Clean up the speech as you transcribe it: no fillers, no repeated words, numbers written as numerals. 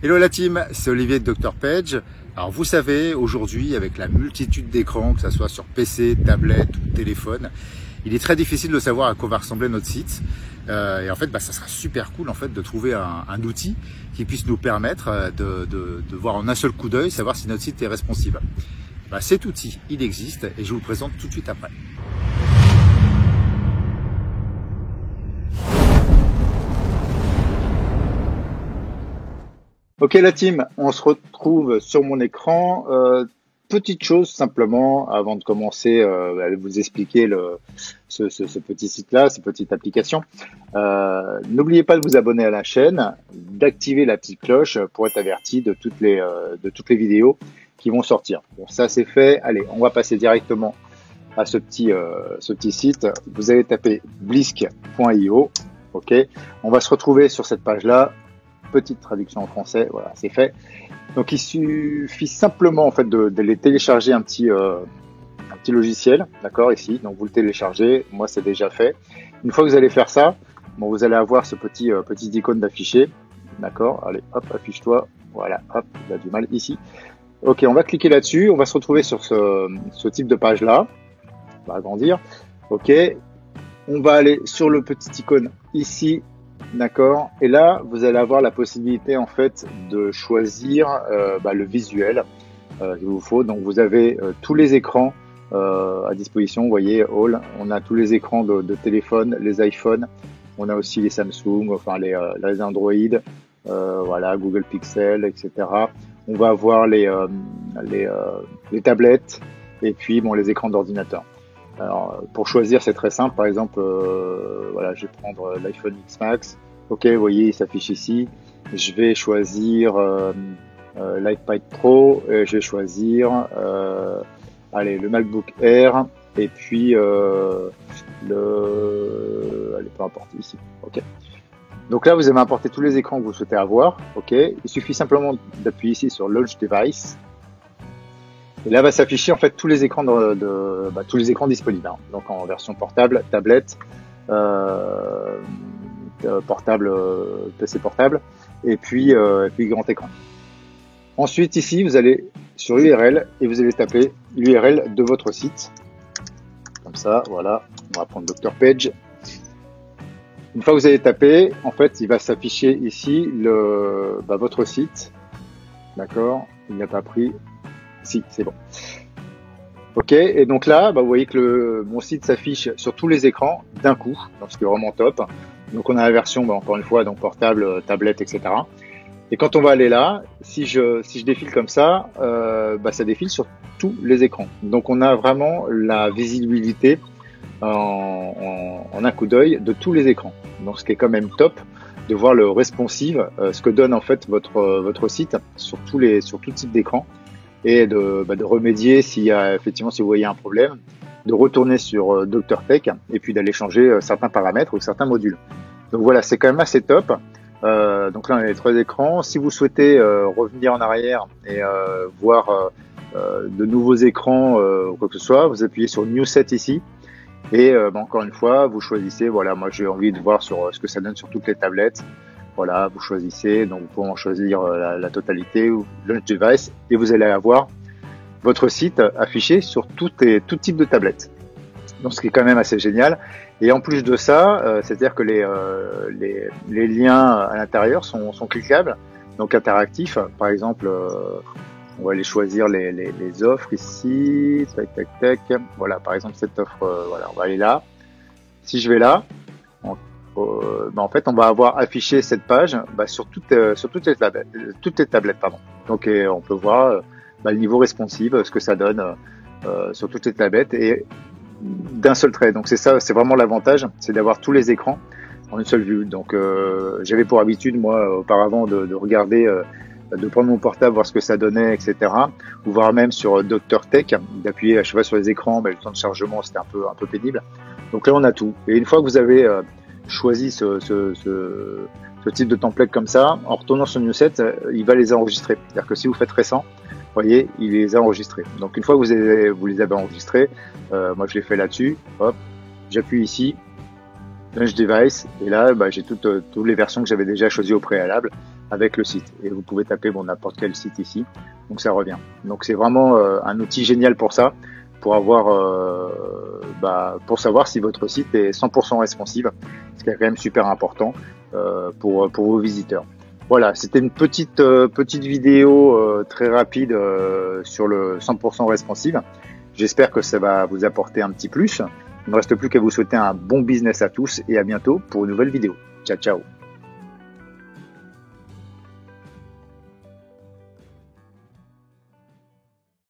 Hello la team, c'est Olivier de Dr Page. Alors vous savez, aujourd'hui avec la multitude d'écrans, que ce soit sur PC, tablette ou téléphone, il est très difficile de savoir à quoi va ressembler notre site. Et en fait, ça sera super cool en fait de trouver un outil qui puisse nous permettre de voir en un seul coup d'œil, savoir si notre site est responsive. Cet outil, il existe et je vous le présente tout de suite après. Ok la team, on se retrouve sur mon écran. Petite chose simplement avant de commencer à vous expliquer ce petit site-là, cette petite application. N'oubliez pas de vous abonner à la chaîne, d'activer la petite cloche pour être averti de toutes les vidéos qui vont sortir. Bon, ça c'est fait. Allez, on va passer directement à ce petit site. Vous allez taper blisk.io. Ok, on va se retrouver sur cette page-là. Petite traduction en français, voilà, c'est fait. Donc il suffit simplement en fait de les télécharger un petit logiciel, d'accord, ici. Donc vous le téléchargez, moi c'est déjà fait. Une fois que vous allez faire ça, bon, vous allez avoir ce petit icône d'afficher, d'accord. Allez, hop, affiche-toi, voilà, hop, il a du mal ici. Ok, on va cliquer là-dessus, on va se retrouver sur ce type de page là. On va agrandir. Ok, on va aller sur le petit icône ici. D'accord. Et là, vous allez avoir la possibilité en fait de choisir le visuel qu'il vous faut. Donc, vous avez tous les écrans à disposition. Vous voyez, All. On a tous les écrans de téléphone, les iPhones. On a aussi les Samsung, enfin les Android, voilà, Google Pixel, etc. On va avoir les tablettes et puis bon les écrans d'ordinateur. Alors, pour choisir, c'est très simple. Par exemple, voilà, je vais prendre l'iPhone X Max. Ok, vous voyez, il s'affiche ici. Je vais choisir l'iPad Pro. Je vais choisir le MacBook Air. Et puis, allez, peu importe, ici. Ok. Donc là, vous avez importé tous les écrans que vous souhaitez avoir. Ok. Il suffit simplement d'appuyer ici sur Launch Device. Et là va s'afficher en fait tous les écrans tous les écrans disponibles. Hein. Donc en version portable, tablette, portable, PC portable, et puis grand écran. Ensuite ici vous allez sur URL et vous allez taper l'URL de votre site. Comme ça, voilà. On va prendre Dr Page. Une fois que vous avez tapé, en fait, il va s'afficher ici votre site. D'accord. Il n'a pas pris. Si, c'est bon. Ok, et donc là, vous voyez que mon site s'affiche sur tous les écrans d'un coup, donc ce qui est vraiment top. Donc on a la version, encore une fois, donc portable, tablette, etc. Et quand on va aller là, si je défile comme ça, ça défile sur tous les écrans. Donc on a vraiment la visibilité en un coup d'œil de tous les écrans. Donc ce qui est quand même top de voir le responsive, ce que donne en fait votre site sur tout type d'écran. Et de remédier si vous voyez un problème, de retourner sur Dr Tech et puis d'aller changer certains paramètres ou certains modules. Donc voilà, c'est quand même assez top. Donc là, on a les trois écrans. Si vous souhaitez revenir en arrière et voir de nouveaux écrans ou quoi que ce soit, vous appuyez sur New Set ici. Et encore une fois, vous choisissez, voilà, moi j'ai envie de voir sur ce que ça donne sur toutes les tablettes. Voilà, vous choisissez, donc vous pouvez en choisir la totalité ou Launch Device et vous allez avoir votre site affiché sur tout type de tablettes. Donc ce qui est quand même assez génial. Et en plus de ça, c'est-à-dire que les liens à l'intérieur sont cliquables, donc interactifs. Par exemple, on va aller choisir les offres ici, tac. Voilà, par exemple cette offre, voilà, on va aller là. Si je vais là, en fait, on va avoir affiché cette page sur toutes les tablettes, pardon. Donc, on peut voir le niveau responsive, ce que ça donne sur toutes les tablettes et d'un seul trait. Donc, c'est ça, c'est vraiment l'avantage, c'est d'avoir tous les écrans en une seule vue. Donc, j'avais pour habitude, moi, auparavant, de regarder, de prendre mon portable, voir ce que ça donnait, etc. Ou voir même sur Dr Tech, d'appuyer à chaque fois sur les écrans, le temps de chargement, c'était un peu pénible. Donc là, on a tout. Et une fois que vous avez choisi ce type de template comme ça, en retournant sur Newset, il va les enregistrer. C'est-à-dire que si vous faites récent, vous voyez, il les a enregistrés. Donc une fois que vous les avez enregistrés, moi je l'ai fait là-dessus, hop, j'appuie ici, Launch Device, et là j'ai toutes les versions que j'avais déjà choisies au préalable. avec le site. Et vous pouvez taper n'importe quel site ici, donc ça revient. Donc c'est vraiment un outil génial pour ça, pour avoir, pour savoir si votre site est 100% responsive, ce qui est quand même super important pour vos visiteurs. Voilà, c'était une petite vidéo très rapide sur le 100% responsive. J'espère que ça va vous apporter un petit plus. Il ne me reste plus qu'à vous souhaiter un bon business à tous et à bientôt pour une nouvelle vidéo. Ciao, ciao.